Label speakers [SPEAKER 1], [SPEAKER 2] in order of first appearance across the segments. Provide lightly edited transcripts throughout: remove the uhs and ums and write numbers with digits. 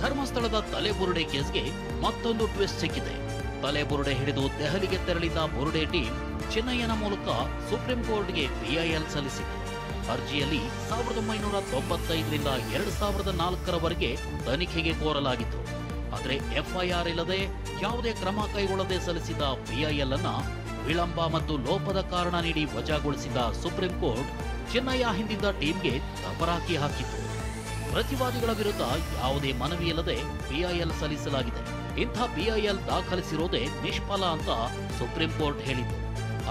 [SPEAKER 1] ಧರ್ಮಸ್ಥಳದ ತಲೆಬುರುಡೆ ಕೇಸ್ಗೆ ಮತ್ತೊಂದು ಟ್ವಿಸ್ಟ್ ಸಿಕ್ಕಿದೆ. ತಲೆಬುರುಡೆ ಹಿಡಿದು ದೆಹಲಿಗೆ ತೆರಳಿದ ಬುರುಡೆ ಟೀಮ್ ಚೆನ್ನೈನ ಮೂಲಕ ಸುಪ್ರೀಂ ಕೋರ್ಟ್ಗೆ ಪಿಐಎಲ್ ಸಲ್ಲಿಸಿದೆ. ಅರ್ಜಿಯಲ್ಲಿ 1995ರಿಂದ 2004ರವರೆಗೆ ತನಿಖೆಗೆ ಕೋರಲಾಗಿತ್ತು. ಆದರೆ ಎಫ್ಐಆರ್ ಇಲ್ಲದೆ ಯಾವುದೇ ಕ್ರಮ ಕೈಗೊಳ್ಳದೆ ಸಲ್ಲಿಸಿದ ಪಿಐಎಲ್ ಅನ್ನ ವಿಳಂಬ ಮತ್ತು ಲೋಪದ ಕಾರಣ ನೀಡಿ ವಜಾಗೊಳಿಸಿದ ಸುಪ್ರೀಂ ಕೋರ್ಟ್ ಚೆನ್ನೈಯ ಹಿಂದಿದ್ದ ಟೀಮ್ಗೆ ತಪರಾಕಿ ಹಾಕಿತ್ತು. ಪ್ರತಿವಾದಿಗಳ ವಿರುದ್ಧ ಯಾವುದೇ ಮನವಿ ಇಲ್ಲದೆ ಪಿಐಎಲ್ ಸಲ್ಲಿಸಲಾಗಿದೆ. ಇಂಥ ಪಿಐಎಲ್ ದಾಖಲಿಸಿರೋದೇ ನಿಷ್ಫಲ ಅಂತ ಸುಪ್ರೀಂ ಕೋರ್ಟ್ ಹೇಳಿತ್ತು.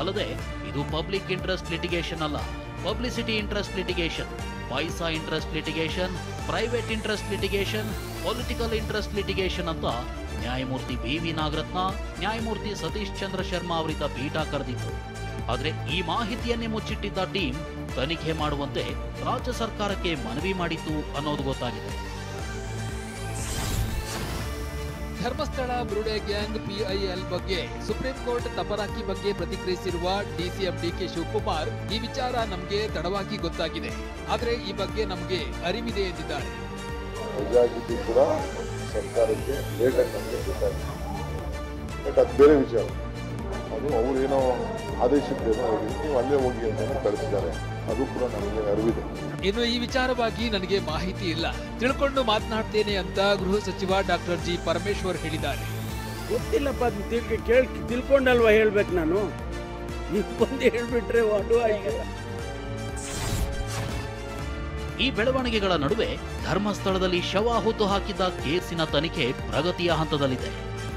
[SPEAKER 1] ಅಲ್ಲದೆ ಇದು ಪಬ್ಲಿಕ್ ಇಂಟ್ರೆಸ್ಟ್ ಲಿಟಿಗೇಷನ್ ಅಲ್ಲ, publicity interest litigation, paisa interest litigation, private interest litigation, political interest litigation ಅಂತ ನ್ಯಾಯಮೂರ್ತಿ ಬಿ.ವಿ. ನಾಗರತ್ನ, ನ್ಯಾಯಮೂರ್ತಿ ಸತೀಶ್ ಚಂದ್ರ ಶರ್ಮಾ ಅವರಿದ್ದ ಪೀಠ ಕರೆದಿತ್ತು. ಆದರೆ ಈ ಮಾಹಿತಿಯನ್ನೇ ಮುಚ್ಚಿಟ್ಟಿದ್ದ ಟೀಮ್ ತನಿಖೆ ಮಾಡುವಂತೆ ರಾಜ್ಯ ಸರ್ಕಾರಕ್ಕೆ ಮನವಿ ಮಾಡಿತ್ತು ಅನ್ನೋದು ಗೊತ್ತಾಗಿದೆ.
[SPEAKER 2] ಧರ್ಮಸ್ಥಳ ಬುರುಡೆ ಗ್ಯಾಂಗ್ ಪಿಐಎಲ್ ಬಗ್ಗೆ ಸುಪ್ರೀಂ ಕೋರ್ಟ್ ತಪರಾಕಿ ಬಗ್ಗೆ ಪ್ರತಿಕ್ರಿಯಿಸಿರುವ ಡಿಸಿಎಂ ಡಿಕೆ ಶಿವಕುಮಾರ್, ಈ ವಿಚಾರ ನಮಗೆ ತಡವಾಗಿ ಗೊತ್ತಾಗಿದೆ, ಆದರೆ ಈ ಬಗ್ಗೆ ನಮಗೆ ಅರಿವಿದೆ ಎಂದಿದ್ದಾರೆ.
[SPEAKER 3] ಕೂಡ ಸರ್ಕಾರಕ್ಕೆ ಲೇಟಾಗಿ ನಮಗೆ ಗೊತ್ತಾಗಿದೆ. ಬಟ್ ಅದು ಬೇರೆ ವಿಚಾರ. ಅದು ಅವ್ರು ಏನೋ ಆದೇಶದ್ದೇನೋ ನೀವು ಅಲ್ಲೇ ಹೋಗಿ ಅಂತ ಕಳಿಸಿದ್ದಾರೆ. ಅದು ಕೂಡ ನಮಗೆ ಅರಿವಿದೆ.
[SPEAKER 2] ಇನ್ನು ಈ ವಿಚಾರವಾಗಿ ನನಗೆ ಮಾಹಿತಿ ಇಲ್ಲ, ತಿಳ್ಕೊಂಡು ಮಾತನಾಡ್ತೇನೆ ಅಂತ ಗೃಹ ಸಚಿವ ಡಾಕ್ಟರ್ ಜಿ ಪರಮೇಶ್ವರ್ ಹೇಳಿದ್ದಾರೆ.
[SPEAKER 4] ಗೊತ್ತಿಲ್ಲಪ್ಪ, ತಿಳ್ಕೊಂಡಲ್ವಾ ಹೇಳ್ಬೇಕು ನಾನು, ನೀವು ಬಂದು ಹೇಳ್ಬಿಟ್ರೆ
[SPEAKER 1] ಈ ಬೆಳವಣಿಗೆಗಳ ನಡುವೆ ಧರ್ಮಸ್ಥಳದಲ್ಲಿ ಶವ ಹೂತು ಹಾಕಿದ್ದ ಕೇಸಿನ ತನಿಖೆ ಪ್ರಗತಿಯ ಹಂತದಲ್ಲಿದೆ.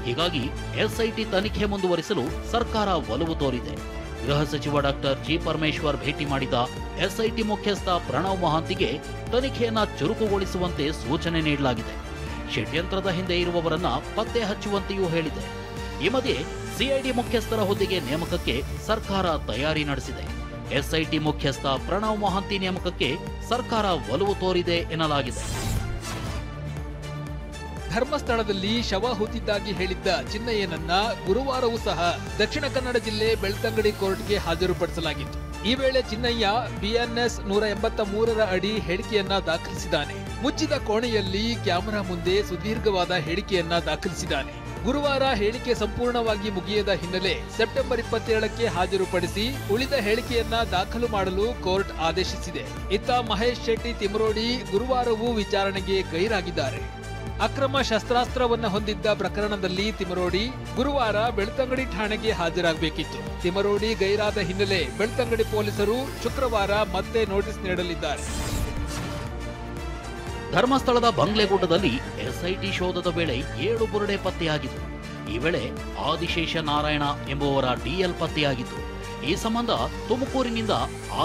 [SPEAKER 1] ಹೀಗಾಗಿ ಎಸ್ಐಟಿ ತನಿಖೆ ಮುಂದುವರಿಸಲು ಸರ್ಕಾರ ಒಲವು ತೋರಿದೆ. ಗೃಹ ಸಚಿವ ಡಾಕ್ಟರ್ ಜಿ ಪರಮೇಶ್ವರ್ ಭೇಟಿ ಮಾಡಿದ ಎಸ್ಐಟಿ ಮುಖ್ಯಸ್ಥ ಪ್ರಣವ್ ಮಹಾಂತಿಗೆ ತನಿಖೆಯನ್ನ ಚುರುಕುಗೊಳಿಸುವಂತೆ ಸೂಚನೆ ನೀಡಲಾಗಿದೆ. ಷಡ್ಯಂತ್ರದ ಹಿಂದೆ ಇರುವವರನ್ನ ಪತ್ತೆ ಹಚ್ಚುವಂತೆಯೂ ಹೇಳಿದೆ. ಈ ಮಧ್ಯೆ ಸಿಐಡಿ ಮುಖ್ಯಸ್ಥರ ಹುದ್ದೆಗೆ ನೇಮಕಕ್ಕೆ ಸರ್ಕಾರ ತಯಾರಿ ನಡೆಸಿದೆ. ಎಸ್ಐಟಿ ಮುಖ್ಯಸ್ಥ ಪ್ರಣವ್ ಮಹಾಂತಿ ನೇಮಕಕ್ಕೆ ಸರ್ಕಾರ ಒಲವು ತೋರಿದೆ ಎನ್ನಲಾಗಿದೆ.
[SPEAKER 2] ಧರ್ಮಸ್ಥಳದಲ್ಲಿ ಶವ ಹೂತಿದ್ದಾಗಿ ಹೇಳಿದ್ದ ಚಿನ್ನಯ್ಯನನ್ನ ಗುರುವಾರವೂ ಸಹ ದಕ್ಷಿಣ ಕನ್ನಡ ಜಿಲ್ಲೆ ಬೆಳ್ತಂಗಡಿ ಕೋರ್ಟ್ಗೆ ಹಾಜರುಪಡಿಸಲಾಗಿತ್ತು. ಈ ವೇಳೆ ಚಿನ್ನಯ್ಯ ಬಿಎನ್ಎಸ್ 183ರ ಅಡಿ ಹೇಳಿಕೆಯನ್ನ ದಾಖಲಿಸಿದ್ದಾನೆ. ಮುಚ್ಚಿದ ಕೋಣೆಯಲ್ಲಿ ಕ್ಯಾಮೆರಾ ಮುಂದೆ ಸುದೀರ್ಘವಾದ ಹೇಳಿಕೆಯನ್ನ ದಾಖಲಿಸಿದ್ದಾನೆ. ಗುರುವಾರ ಹೇಳಿಕೆ ಸಂಪೂರ್ಣವಾಗಿ ಮುಗಿಯದ ಹಿನ್ನೆಲೆ ಸೆಪ್ಟೆಂಬರ್ 27ಕ್ಕೆ ಹಾಜರುಪಡಿಸಿ ಉಳಿದ ಹೇಳಿಕೆಯನ್ನ ದಾಖಲು ಮಾಡಲು ಕೋರ್ಟ್ ಆದೇಶಿಸಿದೆ. ಇತ್ತ ಮಹೇಶ್ ಶೆಟ್ಟಿ ತಿಮರೋಡಿ ಗುರುವಾರವೂ ವಿಚಾರಣೆಗೆ ಗೈರಾಗಿದ್ದಾರೆ. ಅಕ್ರಮ ಶಸ್ತ್ರಾಸ್ತ್ರವನ್ನ ಹೊಂದಿದ್ದ ಪ್ರಕರಣದಲ್ಲಿ ತಿಮರೋಡಿ ಗುರುವಾರ ಬೆಳ್ತಂಗಡಿ ಠಾಣೆಗೆ ಹಾಜರಾಗಬೇಕಿತ್ತು. ತಿಮರೋಡಿ ಗೈರಾದ ಹಿನ್ನೆಲೆ ಬೆಳ್ತಂಗಡಿ ಪೊಲೀಸರು ಶುಕ್ರವಾರ ಮತ್ತೆ ನೋಟಿಸ್ ನೀಡಲಿದ್ದಾರೆ.
[SPEAKER 1] ಧರ್ಮಸ್ಥಳದ ಬಂಗ್ಲೆಗುಡ್ಡದಲ್ಲಿ ಎಸ್ಐಟಿ ಶೋಧದ ವೇಳೆ 7 ಬುರುಡೆ ಪತ್ತೆಯಾಗಿತ್ತು. ಈ ವೇಳೆ ಆದಿಶೇಷ ನಾರಾಯಣ ಎಂಬುವರ ಡಿಎಲ್ ಪತ್ತೆಯಾಗಿತ್ತು. ಈ ಸಂಬಂಧ ತುಮಕೂರಿನಿಂದ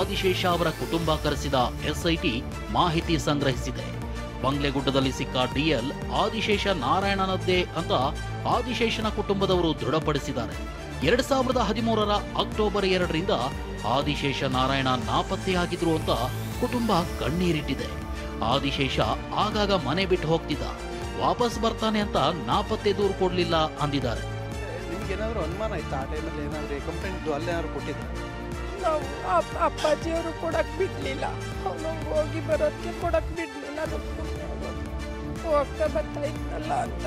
[SPEAKER 1] ಆದಿಶೇಷ ಅವರ ಕುಟುಂಬ ಕರೆಸಿದ ಎಸ್ಐಟಿ ಮಾಹಿತಿ ಸಂಗ್ರಹಿಸಿದೆ. ಬಂಗ್ಲೆಗುಡ್ಡದಲ್ಲಿ ಸಿಕ್ಕ ಡಿಎಲ್ ಆದಿಶೇಷ ನಾರಾಯಣನದ್ದೇ ಅಂತ ಆದಿಶೇಷನ ಕುಟುಂಬದವರು ದೃಢಪಡಿಸಿದ್ದಾರೆ. 2013ರ ಅಕ್ಟೋಬರ್ 2ರಿಂದ ಆದಿಶೇಷ ನಾರಾಯಣ ನಾಪತ್ತೆಯಾಗಿದ್ರು ಅಂತ ಕುಟುಂಬ ಕಣ್ಣೀರಿಟ್ಟಿದೆ. ಆದಿಶೇಷ ಆಗಾಗ ಮನೆ ಬಿಟ್ಟು ಹೋಗ್ತಿದ್ದ, ವಾಪಸ್ ಬರ್ತಾನೆ ಅಂತ ನಾಪತ್ತೆ ದೂರು ಕೊಡ್ಲಿಲ್ಲ ಅಂದಿದ್ದಾರೆ.
[SPEAKER 5] ನಿಮ್ಗೇನಾದ್ರು ಅನುಮಾನ ಆಯ್ತಾ? ಆ ಟೈಮಲ್ಲಿ ಏನಾದ್ರು ಕಂಪ್ಲೇಂಟ್ ಅಲ್ಲೇನಾದ್ರು ಕೊಟ್ಟಿದ್ರು?
[SPEAKER 6] ನಾವು ಅಪ್ಪಾಜಿಯವರು ಕೊಡಕ್ ಬಿಡ್ಲಿಲ್ಲ, ಅವ್ನಿಗೆ ಹೋಗಿ ಬರೋದಕ್ಕೆ ಕೊಡಕ್ ಬಿಡ್ಲಿಲ್ಲ. ಹೋಗ್ತಾ ಬರ್ತಾ ಇದ್ನಲ್ಲ ಅಂತ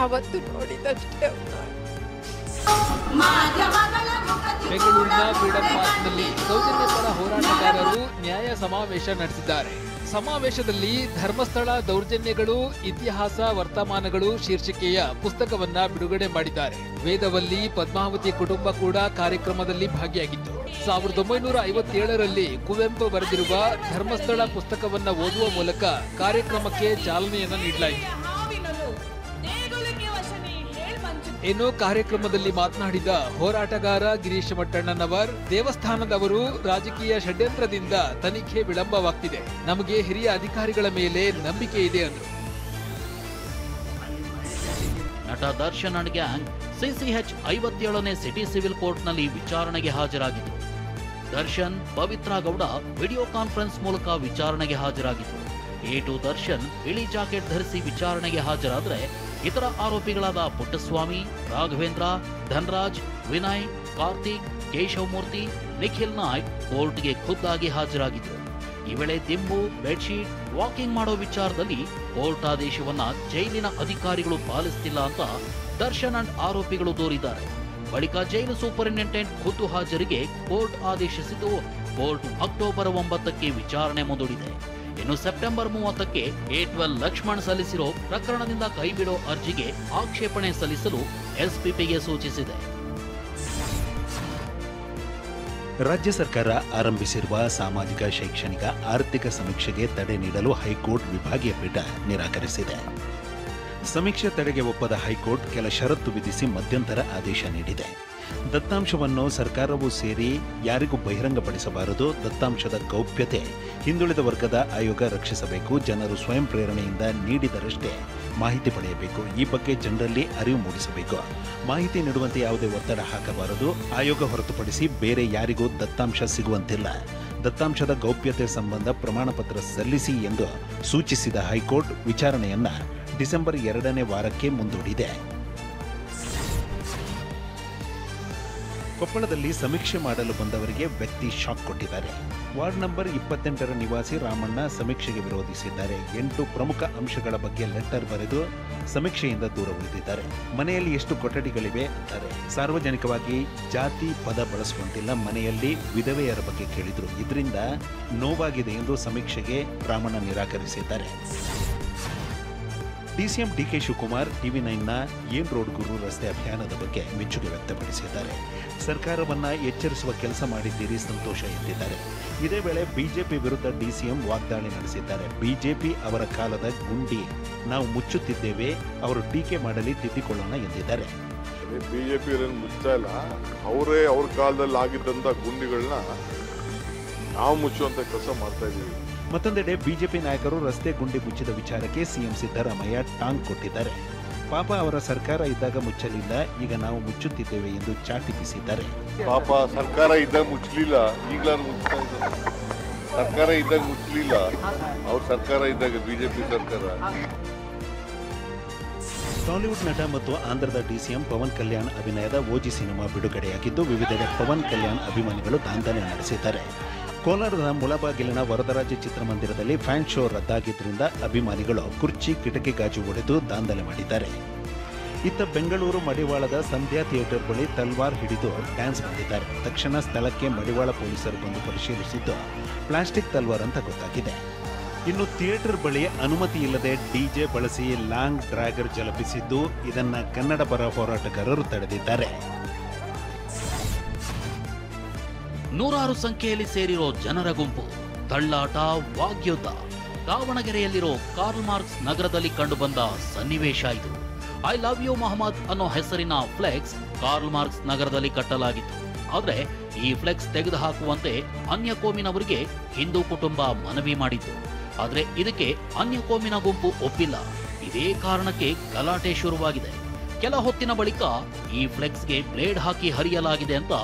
[SPEAKER 6] ಅವತ್ತು ನೋಡಿದಷ್ಟೇ.
[SPEAKER 2] ಬೆಂಗಳೂರಿನ ಫ್ರೀಡಂ ಪಾರ್ಕ್ನಲ್ಲಿ ಸೌಜನ್ಯ ಪರ ಹೋರಾಟಗಾರರು ನ್ಯಾಯ ಸಮಾವೇಶ ನಡೆಸಿದ್ದಾರೆ. ಸಮಾವೇಶದಲ್ಲಿ ಧರ್ಮಸ್ಥಳ ದೌರ್ಜನ್ಯಗಳು ಇತಿಹಾಸ ವರ್ತಮಾನಗಳು ಶೀರ್ಷಿಕೆಯ ಪುಸ್ತಕವನ್ನ ಬಿಡುಗಡೆ ಮಾಡಿದ್ದಾರೆ. ವೇದವಲ್ಲಿ ಪದ್ಮಾವತಿ ಕುಟುಂಬ ಕೂಡ ಕಾರ್ಯಕ್ರಮದಲ್ಲಿ ಭಾಗಿಯಾಗಿತ್ತು. 1957ರಲ್ಲಿ ಕುವೆಂಪು ಬರೆದಿರುವ ಧರ್ಮಸ್ಥಳ ಪುಸ್ತಕವನ್ನ ಓದುವ ಮೂಲಕ ಕಾರ್ಯಕ್ರಮಕ್ಕೆ ಚಾಲನೆಯನ್ನ ನೀಡಲಾಯಿತು. ಇನ್ನು ಕಾರ್ಯಕ್ರಮದಲ್ಲಿ ಮಾತನಾಡಿದ ಹೋರಾಟಗಾರ ಗಿರೀಶ್ ಮಟ್ಟಣ್ಣನವರ್, ದೇವಸ್ಥಾನದವರು ರಾಜಕೀಯ ಷಡ್ಯಂತ್ರದಿಂದ ತನಿಖೆ ವಿಳಂಬವಾಗ್ತಿದೆ, ನಮಗೆ ಹಿರಿಯ ಅಧಿಕಾರಿಗಳ ಮೇಲೆ ನಂಬಿಕೆ ಇದೆ ಅಂದರು.
[SPEAKER 1] ನಟ ದರ್ಶನ್ ಅಂಡ್ ಗ್ಯಾಂಗ್ ಸಿಸಿಎಚ್ 57ನೇ ಸಿಟಿ ಸಿವಿಲ್ ಕೋರ್ಟ್ನಲ್ಲಿ ವಿಚಾರಣೆಗೆ ಹಾಜರಾಗಿತ್ತು. ದರ್ಶನ್, ಪವಿತ್ರ ಗೌಡ ವಿಡಿಯೋ ಕಾನ್ಫರೆನ್ಸ್ ಮೂಲಕ ವಿಚಾರಣೆಗೆ ಹಾಜರಾಗಿತ್ತು. ಎ2 ದರ್ಶನ್ ಬಿಳಿ ಜಾಕೆಟ್ ಧರಿಸಿ ವಿಚಾರಣೆಗೆ ಹಾಜರಾದರೆ ಇತರ ಆರೋಪಿಗಳಾದ ಪುಟ್ಟಸ್ವಾಮಿ, ರಾಘವೇಂದ್ರ, ಧನರಾಜ್, ವಿನಯ್, ಕಾರ್ತಿಕ್, ಕೇಶವಮೂರ್ತಿ, ನಿಖಿಲ್ ನಾಯ್ಕ್ ಕೋರ್ಟ್ಗೆ ಖುದ್ದಾಗಿ ಹಾಜರಾಗಿದ್ದರು. ಈ ವೇಳೆ ದಿಂಬು, ಬೆಡ್ಶೀಟ್, ವಾಕಿಂಗ್ ಮಾಡೋ ವಿಚಾರದಲ್ಲಿ ಕೋರ್ಟ್ ಆದೇಶವನ್ನ ಜೈಲಿನ ಅಧಿಕಾರಿಗಳು ಪಾಲಿಸ್ತಿಲ್ಲ ಅಂತ ದರ್ಶನ್ ಅಂಡ್ ಆರೋಪಿಗಳು ದೂರಿದ್ದಾರೆ. ಬಳಿಕ ಜೈಲು ಸೂಪರಿಂಟೆಂಡೆಂಟ್ ಖುದ್ದು ಹಾಜರಿಗೆ ಕೋರ್ಟ್ ಆದೇಶಿಸಿದ್ದು, ಕೋರ್ಟ್ ಅಕ್ಟೋಬರ್ 9ಕ್ಕೆ ವಿಚಾರಣೆ ಮುಂದೂಡಿದೆ. ಇನ್ನು ಸೆಪ್ಟೆಂಬರ್ 30ಕ್ಕೆ A12 ಲಕ್ಷ್ಮಣ್ ಸಲ್ಲಿಸಿರೋ ಪ್ರಕರಣದಿಂದ ಕೈಬಿಡೋ ಅರ್ಜಿಗೆ ಆಕ್ಷೇಪಣೆ ಸಲ್ಲಿಸಲು ಎಸ್ಪಿಪಿಗೆ ಸೂಚಿಸಿದೆ.
[SPEAKER 7] ರಾಜ್ಯ ಸರ್ಕಾರ ಆರಂಭಿಸಿರುವ ಸಾಮಾಜಿಕ, ಶೈಕ್ಷಣಿಕ, ಆರ್ಥಿಕ ಸಮೀಕ್ಷೆಗೆ ತಡೆ ನೀಡಲು ಹೈಕೋರ್ಟ್ ವಿಭಾಗೀಯ ಪೀಠ ನಿರಾಕರಿಸಿದೆ. ಸಮೀಕ್ಷೆ ತಡೆಗೆ ಒಪ್ಪದ ಹೈಕೋರ್ಟ್ ಕೆಲ ಷರತ್ತು ವಿಧಿಸಿ ಮಧ್ಯಂತರ ಆದೇಶ ನೀಡಿದೆ. ದತ್ತಾಂಶವನ್ನು ಸರ್ಕಾರವೂ ಸೇರಿ ಯಾರಿಗೂ ಬಹಿರಂಗಪಡಿಸಬಾರದು. ದತ್ತಾಂಶದ ಗೌಪ್ಯತೆ ಹಿಂದುಳಿದ ವರ್ಗದ ಆಯೋಗ ರಕ್ಷಿಸಬೇಕು. ಜನರು ಸ್ವಯಂ ಪ್ರೇರಣೆಯಿಂದ ನೀಡಿದರಷ್ಟೇ ಮಾಹಿತಿ ಪಡೆಯಬೇಕು. ಈ ಬಗ್ಗೆ ಜನರಲ್ಲಿ ಅರಿವು ಮೂಡಿಸಬೇಕು. ಮಾಹಿತಿ ನೀಡುವಂತೆ ಯಾವುದೇ ಒತ್ತಡ ಹಾಕಬಾರದು. ಆಯೋಗ ಹೊರತುಪಡಿಸಿ ಬೇರೆ ಯಾರಿಗೂ ದತ್ತಾಂಶ ಸಿಗುವಂತಿಲ್ಲ. ದತ್ತಾಂಶದ ಗೌಪ್ಯತೆ ಸಂಬಂಧ ಪ್ರಮಾಣ ಪತ್ರ ಸಲ್ಲಿಸಿ ಎಂದು ಸೂಚಿಸಿದ ಹೈಕೋರ್ಟ್ ವಿಚಾರಣೆಯನ್ನ ಡಿಸೆಂಬರ್ 2ನೇ ವಾರಕ್ಕೆ ಮುಂದೂಡಿದೆ. ಕೊಪ್ಪಳದಲ್ಲಿ ಸಮೀಕ್ಷೆ ಮಾಡಲು ಬಂದವರಿಗೆ ವ್ಯಕ್ತಿ ಶಾಕ್ ಕೊಟ್ಟಿದ್ದಾರೆ. ವಾರ್ಡ್ ನಂಬರ್ 28ರ ನಿವಾಸಿ ರಾಮಣ್ಣ ಸಮೀಕ್ಷೆಗೆ ವಿರೋಧಿಸಿದ್ದಾರೆ. 8 ಪ್ರಮುಖ ಅಂಶಗಳ ಬಗ್ಗೆ ಲೆಟರ್ ಬರೆದು ಸಮೀಕ್ಷೆಯಿಂದ ದೂರ ಉಳಿದಿದ್ದಾರೆ. ಮನೆಯಲ್ಲಿ ಎಷ್ಟು ಕೊಠಡಿಗಳಿವೆ ಅಂತಾರೆ. ಸಾರ್ವಜನಿಕವಾಗಿ ಜಾತಿ ಪದ ಬಳಸುವಂತಿಲ್ಲ. ಮನೆಯಲ್ಲಿ ವಿಧವೆಯರ ಬಗ್ಗೆ ಕೇಳಿದ್ರು. ಇದರಿಂದ ನೋವಾಗಿದೆ ಎಂದು ಸಮೀಕ್ಷೆಗೆ ರಾಮಣ್ಣ ನಿರಾಕರಿಸಿದ್ದಾರೆ. ಡಿಸಿಎಂ ಡಿಕೆ ಶಿವಕುಮಾರ್ ಟಿವಿ9ನ ಏನ್ ರೋಡ್ ಗುರು ರಸ್ತೆ ಅಭಿಯಾನದ ಬಗ್ಗೆ ಮೆಚ್ಚುಗೆ ವ್ಯಕ್ತಪಡಿಸಿದ್ದಾರೆ. ಸರ್ಕಾರವನ್ನ ಎಚ್ಚರಿಸುವ ಕೆಲಸ ಮಾಡಿದ್ದೀರಿ, ಸಂತೋಷ ಎಂದಿದ್ದಾರೆ. ಇದೇ ವೇಳೆ ಬಿಜೆಪಿ ವಿರುದ್ಧ ಡಿಸಿಎಂ ವಾಗ್ದಾಳಿ ನಡೆಸಿದ್ದಾರೆ. ಬಿಜೆಪಿ ಅವರ ಕಾಲದ ಗುಂಡಿ ನಾವು ಮುಚ್ಚುತ್ತಿದ್ದೇವೆ, ಅವರು ಟೀಕೆ ಮಾಡಲಿ, ತಿದ್ದಿಕೊಳ್ಳೋಣ ಎಂದಿದ್ದಾರೆ.
[SPEAKER 3] ಬಿಜೆಪಿ ಮುಚ್ಚಾ ಇಲ್ಲ, ಅವರೇ ಅವ್ರ ಕಾಲದಲ್ಲಿ ಆಗಿದ್ದಂತ ಗುಂಡಿಗಳನ್ನ ನಾವು ಮುಚ್ಚುವಂತ ಕೆಲಸ ಮಾಡ್ತಾ ಇದ್ದೀವಿ.
[SPEAKER 7] ಮತ್ತೊಂದೆಡೆ ಬಿಜೆಪಿ ನಾಯಕರು ರಸ್ತೆ ಗುಂಡಿ ಮುಚ್ಚಿದ ವಿಚಾರಕ್ಕೆ ಸಿಎಂ ಸಿದ್ದರಾಮಯ್ಯ ಟಾಂಗ್ ಕೊಟ್ಟಿದ್ದಾರೆ. ಪಾಪ ಅವರ ಸರ್ಕಾರ ಇದ್ದಾಗ ಮುಚ್ಚಲಿಲ್ಲ, ಈಗ ನಾವು ಮುಚ್ಚುತ್ತಿದ್ದೇವೆ ಎಂದು ಚಾಟಿ ಬೀಸಿದ್ದಾರೆ.
[SPEAKER 3] ಪಾಪ ಸರ್ಕಾರ ಇದ್ದಾಗ ಮುಚ್ಚಲಿಲ್ಲ, ಈಗಲೂ ಮುಚ್ತಾ ಇದ್ದಾರೆ. ಸರ್ಕಾರ ಇದ್ದಾಗ ಮುಚ್ಚಲಿಲ್ಲ, ಅವ್ರ ಸರ್ಕಾರ ಇದ್ದಾಗ ಬಿಜೆಪಿ ಸರ್ಕಾರ.
[SPEAKER 7] ಟಾಲಿವುಡ್ ನಟ ಮತ್ತು ಆಂಧ್ರದ ಡಿಸಿಎಂ ಪವನ್ ಕಲ್ಯಾಣ್ ಅಭಿನಯದ ಓಜಿ ಸಿನಿಮಾ ಬಿಡುಗಡೆಯಾಗಿದ್ದು, ವಿವಿಧೆಡೆ ಪವನ್ ಕಲ್ಯಾಣ್ ಅಭಿಮಾನಿಗಳು ದಾಂಧಲೆ ನಡೆಸಿದ್ದಾರೆ. ಕೋಲಾರದ ಮುಳಬಾಗಿಲಿನ ವರದರಾಜ ಚಿತ್ರಮಂದಿರದಲ್ಲಿ ಫ್ಯಾನ್ ಶೋ ರದ್ದಾಗಿದ್ದರಿಂದ ಅಭಿಮಾನಿಗಳು ಕುರ್ಚಿ, ಕಿಟಕಿ ಗಾಜು ಒಡೆದು ದಾಂಧಲೆ ಮಾಡಿದ್ದಾರೆ. ಇತ್ತ ಬೆಂಗಳೂರು ಮಡಿವಾಳದ ಸಂಧ್ಯಾ ಥಿಯೇಟರ್ ಬಳಿ ತಲ್ವಾರ್ ಹಿಡಿದು ಡ್ಯಾನ್ಸ್ ಮಾಡಿದ್ದಾರೆ. ತಕ್ಷಣ ಸ್ಥಳಕ್ಕೆ ಮಡಿವಾಳ ಪೊಲೀಸರು ಬಂದು ಪರಿಶೀಲಿಸಿದ್ದು ಪ್ಲಾಸ್ಟಿಕ್ ತಲ್ವಾರ್ ಅಂತ ಗೊತ್ತಾಗಿದೆ. ಇನ್ನು ಥಿಯೇಟರ್ ಬಳಿ ಅನುಮತಿ ಇಲ್ಲದೆ ಡಿಜೆ ಬಳಸಿ ಲಾಂಗ್ ಡ್ರ್ಯಾಗರ್ ಜಲಪಿಸಿದ್ದು, ಇದನ್ನ ಕನ್ನಡ ಪರ ಹೋರಾಟಗಾರರು ತಡೆದಿದ್ದಾರೆ.
[SPEAKER 1] ನೂರಾರು ಸಂಖ್ಯೆಯಲ್ಲಿ ಸೇರಿರೋ ಜನರ ಗುಂಪು, ತಳ್ಳಾಟ, ವಾಗ್ಯುದ್ಧ. ದಾವಣಗೆರೆಯಲ್ಲಿರೋ ಕಾರ್ಲ್ ಮಾರ್ಕ್ಸ್ ನಗರದಲ್ಲಿ ಕಂಡುಬಂದ ಸನ್ನಿವೇಶ ಇದು. ಐ ಲವ್ ಯು ಮೊಹಮ್ಮದ್ ಅನ್ನೋ ಹೆಸರಿನ ಫ್ಲೆಕ್ಸ್ ಕಾರ್ಲ್ ಮಾರ್ಕ್ಸ್ ನಗರದಲ್ಲಿ ಕಟ್ಟಲಾಗಿತ್ತು. ಆದ್ರೆ ಈ ಫ್ಲೆಕ್ಸ್ ತೆಗೆದುಹಾಕುವಂತೆ ಅನ್ಯ ಕೋಮಿನವರಿಗೆ ಹಿಂದೂ ಕುಟುಂಬ ಮನವಿ ಮಾಡಿತ್ತು. ಆದ್ರೆ ಇದಕ್ಕೆ ಅನ್ಯ ಕೋಮಿನ ಗುಂಪು ಒಪ್ಪಿಲ್ಲ. ಇದೇ ಕಾರಣಕ್ಕೆ ಗಲಾಟೆ ಶುರುವಾಗಿದೆ. ಕೆಲ ಹೊತ್ತಿನ ಬಳಿಕ ಈ ಫ್ಲೆಕ್ಸ್ಗೆ ಬ್ಲೇಡ್ ಹಾಕಿ ಹರಿಯಲಾಗಿದೆ ಅಂತ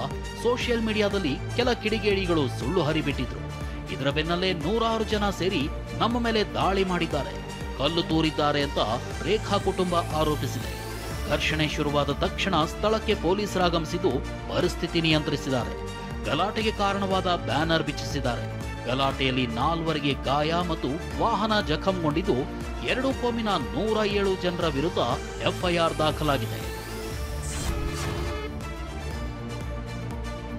[SPEAKER 1] ಸೋಷಿಯಲ್ ಮೀಡಿಯಾದಲ್ಲಿ ಕೆಲ ಕಿಡಿಗೇಡಿಗಳು ಸುಳ್ಳು ಹರಿಬಿಟ್ಟಿದ್ರು. ಇದರ ಬೆನ್ನಲ್ಲೇ ನೂರಾರು ಜನ ಸೇರಿ ನಮ್ಮ ಮೇಲೆ ದಾಳಿ ಮಾಡಿದ್ದಾರೆ, ಕಲ್ಲು ತೂರಿದ್ದಾರೆ ಅಂತ ರೇಖಾ ಕುಟುಂಬ ಆರೋಪಿಸಿದೆ. ಘರ್ಷಣೆ ಶುರುವಾದ ತಕ್ಷಣ ಸ್ಥಳಕ್ಕೆ ಪೊಲೀಸರಾಗಮಿಸಿದ್ದು ಪರಿಸ್ಥಿತಿ ನಿಯಂತ್ರಿಸಿದ್ದಾರೆ. ಗಲಾಟೆಗೆ ಕಾರಣವಾದ ಬ್ಯಾನರ್ ಬಿಚ್ಚಿಸಿದ್ದಾರೆ. ಗಲಾಟೆಯಲ್ಲಿ 4 ಗಾಯ ಮತ್ತು ವಾಹನ ಜಖಂಗೊಂಡಿದ್ದು, 2 ಕೋಮಿನ 107 ಜನರ ವಿರುದ್ಧ ಎಫ್ಐಆರ್ ದಾಖಲಾಗಿದೆ.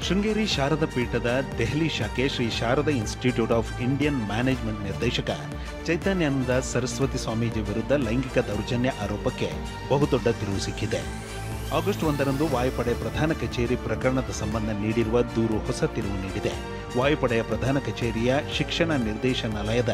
[SPEAKER 7] ಶೃಂಗೇರಿ ಶಾರದಾ ಪೀಠದ ದೆಹಲಿ ಶಾಖೆ Shri Sharada institute of Indian management ನಿರ್ದೇಶಕ ಚೈತನ್ಯಾನಂದ ಸರಸ್ವತಿ ಸ್ವಾಮೀಜಿ ವಿರುದ್ಧ ಲೈಂಗಿಕ ದೌರ್ಜನ್ಯ ಆರೋಪಕ್ಕೆ ಬಹುದೊಡ್ಡ ತಿರುವು ಸಿಕ್ಕಿದೆ. ಆಗಸ್ಟ್ 1ರಂದು ವಾಯುಪಡೆ ಪ್ರಧಾನ ಕಚೇರಿ ಪ್ರಕರಣದ ಸಂಬಂಧ ನೀಡಿರುವ ದೂರು ಹೊಸ ತಿರುವು ನೀಡಿದೆ. ವಾಯುಪಡೆಯ ಪ್ರಧಾನ ಕಚೇರಿಯ ಶಿಕ್ಷಣ ನಿರ್ದೇಶನಾಲಯದ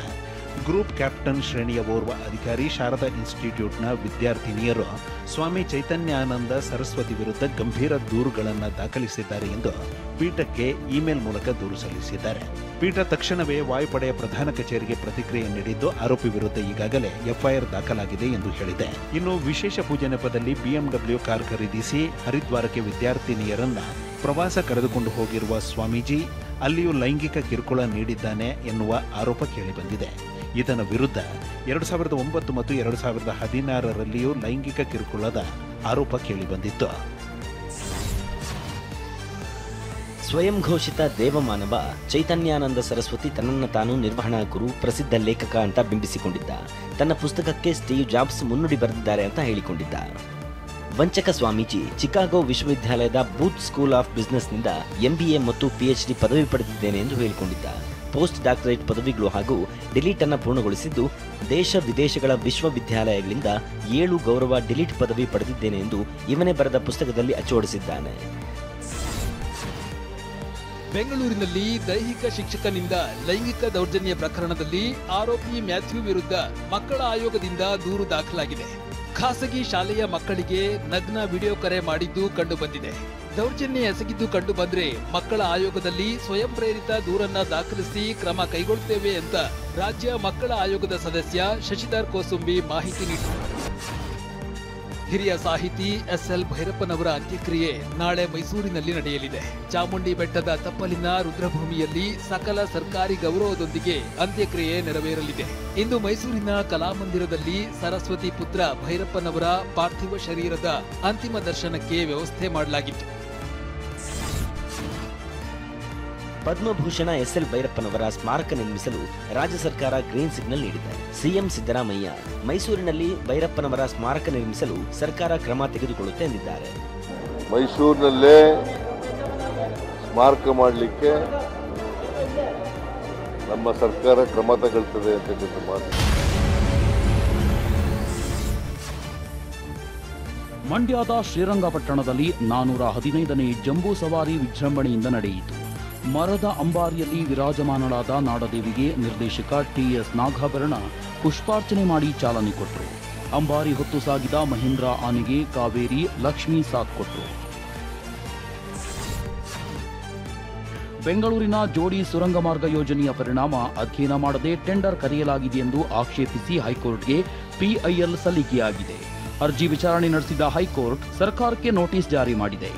[SPEAKER 7] ಗ್ರೂಪ್ ಕ್ಯಾಪ್ಟನ್ ಶ್ರೇಣಿಯ ಓರ್ವ ಅಧಿಕಾರಿ ಶಾರದಾ ಇನ್ಸ್ಟಿಟ್ಯೂಟ್ನ ವಿದ್ಯಾರ್ಥಿನಿಯರು ಸ್ವಾಮಿ ಚೈತನ್ಯಾನಂದ ಸರಸ್ವತಿ ವಿರುದ್ಧ ಗಂಭೀರ ದೂರುಗಳನ್ನು ದಾಖಲಿಸಿದ್ದಾರೆ ಎಂದು ಪೀಠಕ್ಕೆ ಇಮೇಲ್ ಮೂಲಕ ದೂರು ಸಲ್ಲಿಸಿದ್ದಾರೆ. ಪೀಠ ತಕ್ಷಣವೇ ವಾಯುಪಡೆಯ ಪ್ರಧಾನ ಕಚೇರಿಗೆ ಪ್ರತಿಕ್ರಿಯೆ ನೀಡಿದ್ದು, ಆರೋಪಿ ವಿರುದ್ಧ ಈಗಾಗಲೇ ಎಫ್ಐಆರ್ ದಾಖಲಾಗಿದೆ ಎಂದು ಹೇಳಿದೆ. ಇನ್ನು ವಿಶೇಷ ಪೂಜೆ ನೆಪದಲ್ಲಿ ಬಿಎಂಡಬ್ಲ್ಯೂ ಕಾರ್ ಖರೀದಿಸಿ ಹರಿದ್ವಾರಕ್ಕೆ ವಿದ್ಯಾರ್ಥಿನಿಯರನ್ನ ಪ್ರವಾಸ ಕರೆದುಕೊಂಡು ಹೋಗಿರುವ ಸ್ವಾಮೀಜಿ ಅಲ್ಲಿಯೂ ಲೈಂಗಿಕ ಕಿರುಕುಳ ನೀಡಿದ್ದಾನೆ ಎನ್ನುವ ಆರೋಪ ಕೇಳಿಬಂದಿದೆ. ಈತನ ವಿರುದ್ಧ 2009 ಮತ್ತು 2016ರಲ್ಲಿಯೂ ಲೈಂಗಿಕ ಕಿರುಕುಳದ ಆರೋಪ ಕೇಳಿಬಂದಿತ್ತು.
[SPEAKER 8] ಸ್ವಯಂ ಘೋಷಿತ ದೇವಮಾನವ ಚೈತನ್ಯಾನಂದ ಸರಸ್ವತಿ ತನ್ನನ್ನು ತಾನು ನಿರ್ವಹಣಾ ಗುರು, ಪ್ರಸಿದ್ಧ ಲೇಖಕ ಅಂತ ಬಿಂಬಿಸಿಕೊಂಡಿದ್ದ. ತನ್ನ ಪುಸ್ತಕಕ್ಕೆ ಸ್ಟೀವ್ ಜಾಬ್ಸ್ ಮುನ್ನುಡಿ ಬರೆದಿದ್ದಾರೆ ಅಂತ ಹೇಳಿಕೊಂಡಿದ್ದ. ವಂಚಕ ಸ್ವಾಮೀಜಿ ಚಿಕಾಗೋ ವಿಶ್ವವಿದ್ಯಾಲಯದ ಬೂತ್ ಸ್ಕೂಲ್ ಆಫ್ ಬಿಸಿನೆಸ್ನಿಂದ MBA ಮತ್ತು PhD ಪದವಿ ಪಡೆದಿದ್ದೇನೆ ಎಂದು ಹೇಳಿಕೊಂಡಿದ್ದ. ಪೋಸ್ಟ್ ಡಾಕ್ಟರೇಟ್ ಪದವಿಗಳು ಹಾಗೂ ಡಿಲೀಟ್ ಅನ್ನು ಪೂರ್ಣಗೊಳಿಸಿದ್ದು, ದೇಶ ವಿದೇಶಗಳ ವಿಶ್ವವಿದ್ಯಾಲಯಗಳಿಂದ 7 ಗೌರವ ಡಿಲೀಟ್ ಪದವಿ ಪಡೆದಿದ್ದೇನೆ ಎಂದು ಇವನೇ ಬರೆದ ಪುಸ್ತಕದಲ್ಲಿ ಅಚ್ಚೋಡಿಸಿದ್ದಾನೆ.
[SPEAKER 2] ಬೆಂಗಳೂರಿನಲ್ಲಿ ದೈಹಿಕ ಶಿಕ್ಷಕನಿಂದ ಲೈಂಗಿಕ ದೌರ್ಜನ್ಯ ಪ್ರಕರಣದಲ್ಲಿ ಆರೋಪಿ ಮ್ಯಾಥ್ಯೂ ವಿರುದ್ಧ ಮಕ್ಕಳ ಆಯೋಗದಿಂದ ದೂರು ದಾಖಲಾಗಿದೆ. ಖಾಸಗಿ ಶಾಲೆಯ ಮಕ್ಕಳಿಗೆ ನಗ್ನ ವಿಡಿಯೋ ಕರೆ ಮಾಡಿದ್ದು ಕಂಡುಬಂದಿದೆ. ದೌರ್ಜನ್ಯ ಎಸಗಿದ್ದು ಕಂಡುಬಂದ್ರೆ ಮಕ್ಕಳ ಆಯೋಗದಲ್ಲಿ ಸ್ವಯಂ ಪ್ರೇರಿತ ದೂರನ್ನ ದಾಖಲಿಸಿ ಕ್ರಮ ಕೈಗೊಳ್ಳುತ್ತೇವೆ ಅಂತ ರಾಜ್ಯ ಮಕ್ಕಳ ಆಯೋಗದ ಸದಸ್ಯ ಶಶಿಧರ್ ಕೋಸುಂಬಿ ಮಾಹಿತಿ ನೀಡಿದರು. ಹಿರಿಯ ಸಾಹಿತಿ SL ಭೈರಪ್ಪನವರ ಅಂತ್ಯಕ್ರಿಯೆ ನಾಳೆ ಮೈಸೂರಿನಲ್ಲಿ ನಡೆಯಲಿದೆ. ಚಾಮುಂಡಿ ಬೆಟ್ಟದ ತಪ್ಪಲಿನ ರುದ್ರಭೂಮಿಯಲ್ಲಿ ಸಕಲ ಸರ್ಕಾರಿ ಗೌರವದೊಂದಿಗೆ ಅಂತ್ಯಕ್ರಿಯೆ ನೆರವೇರಲಿದೆ. ಇಂದು ಮೈಸೂರಿನ ಕಲಾಮಂದಿರದಲ್ಲಿ ಸರಸ್ವತಿ ಪುತ್ರ ಭೈರಪ್ಪನವರ ಪಾರ್ಥಿವ ಶರೀರದ ಅಂತಿಮ ದರ್ಶನಕ್ಕೆ ವ್ಯವಸ್ಥೆ ಮಾಡಲಾಗಿತ್ತು.
[SPEAKER 8] ಪದ್ಮಭೂಷಣ SL ಭೈರಪ್ಪನವರ ಸ್ಮಾರಕ ನಿರ್ಮಿಸಲು ರಾಜ್ಯ ಸರ್ಕಾರ ಗ್ರೀನ್ ಸಿಗ್ನಲ್ ನೀಡಿದೆ. CM ಸಿದ್ದರಾಮಯ್ಯ ಮೈಸೂರಿನಲ್ಲಿ ಭೈರಪ್ಪನವರ ಸ್ಮಾರಕ ನಿರ್ಮಿಸಲು ಸರ್ಕಾರ ಕ್ರಮ ತೆಗೆದುಕೊಳ್ಳುತ್ತೆ ಎಂದಿದ್ದಾರೆ.
[SPEAKER 3] ಮೈಸೂರಿನಲ್ಲೇ ಸ್ಮಾರಕ ಮಾಡಲಿಕ್ಕೆ ನಮ್ಮ ಸರ್ಕಾರ ಕ್ರಮ ತಗೊಳ್ತದೆ ಅಂತ ಮಾತು.
[SPEAKER 9] ಮಂಡ್ಯದ ಶ್ರೀರಂಗಪಟ್ಟಣದಲ್ಲಿ 415ನೇ ಜಂಬೂ ಸವಾರಿ ವಿಜೃಂಭಣೆಯಿಂದ ನಡೆಯಿತು. ಮರದ ಅಂಬಾರಿಯಲ್ಲಿ ವಿರಾಜಮಾನಳಾದ ನಾಡದೇವಿಗೆ ನಿರ್ದೇಶಕ TS ನಾಗಾಭರಣ ಪುಷ್ಪಾರ್ಚನೆ ಮಾಡಿ ಚಾಲನೆ ಕೊಟ್ಟರು. ಅಂಬಾರಿ ಹೊತ್ತು ಸಾಗಿದ ಮಹೇಂದ್ರ ಆನೆಗೆ ಕಾವೇರಿ ಲಕ್ಷ್ಮೀ ಸಾಥ್ ಕೊಟ್ಟರು. ಬೆಂಗಳೂರಿನ ಜೋಡಿ ಸುರಂಗ ಮಾರ್ಗ ಯೋಜನೆಯ ಪರಿಣಾಮ ಅಧ್ಯಯನ ಮಾಡದೆ ಟೆಂಡರ್ ಕರೆಯಲಾಗಿದೆ ಎಂದು ಆಕ್ಷೇಪಿಸಿ ಹೈಕೋರ್ಟ್ಗೆ PIL ಸಲ್ಲಿಕೆಯಾಗಿದೆ. ಅರ್ಜಿ ವಿಚಾರಣೆ ನಡೆಸಿದ ಹೈಕೋರ್ಟ್ ಸರ್ಕಾರಕ್ಕೆ ನೋಟಿಸ್ ಜಾರಿ ಮಾಡಿದೆ.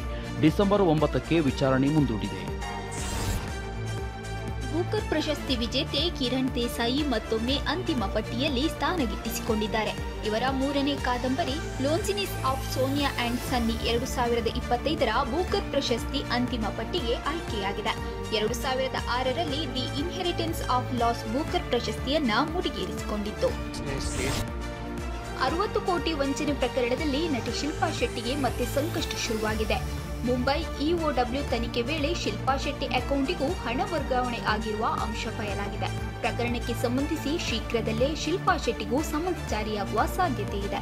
[SPEAKER 9] ಡಿಸೆಂಬರ್ 9ಕ್ಕೆ ವಿಚಾರಣೆ ಮುಂದೂಡಿದೆ.
[SPEAKER 10] ಬೂಕರ್ ಪ್ರಶಸ್ತಿ ವಿಜೇತೆ ಕಿರಣ್ ದೇಸಾಯಿ ಮತ್ತೊಮ್ಮೆ ಅಂತಿಮ ಪಟ್ಟಿಯಲ್ಲಿ ಸ್ಥಾನ ಗಿಟ್ಟಿಸಿಕೊಂಡಿದ್ದಾರೆ. ಇವರ 3ನೇ ಕಾದಂಬರಿ loneliness of Sonia and Sunny 2025ರ ಬೂಕರ್ ಪ್ರಶಸ್ತಿ ಅಂತಿಮ ಪಟ್ಟಿಗೆ ಆಯ್ಕೆಯಾಗಿದೆ. 2006ರಲ್ಲಿ the inheritance of loss Booker ಪ್ರಶಸ್ತಿಯನ್ನ ಮುಡಿಗೇರಿಸಿಕೊಂಡಿತ್ತು. 60 ಕೋಟಿ ವಂಚನೆ ಪ್ರಕರಣದಲ್ಲಿ ನಟಿ ಶಿಲ್ಪಾ ಶೆಟ್ಟಿಗೆ ಮತ್ತೆ ಸಂಕಷ್ಟ ಶುರುವಾಗಿದೆ. ಮುಂಬೈ EOW ತನಿಖೆ ವೇಳೆ ಶಿಲ್ಪಾ ಶೆಟ್ಟಿ ಅಕೌಂಟಿಗೂ ಹಣ ವರ್ಗಾವಣೆ ಆಗಿರುವ ಅಂಶ ಬಯಲಾಗಿದೆ. ಪ್ರಕರಣಕ್ಕೆ ಸಂಬಂಧಿಸಿ ಶೀಘ್ರದಲ್ಲೇ ಶಿಲ್ಪಾ ಶೆಟ್ಟಿಗೂ ಸಮನ್ಸ್ ಜಾರಿಯಾಗುವ ಸಾಧ್ಯತೆ ಇದೆ.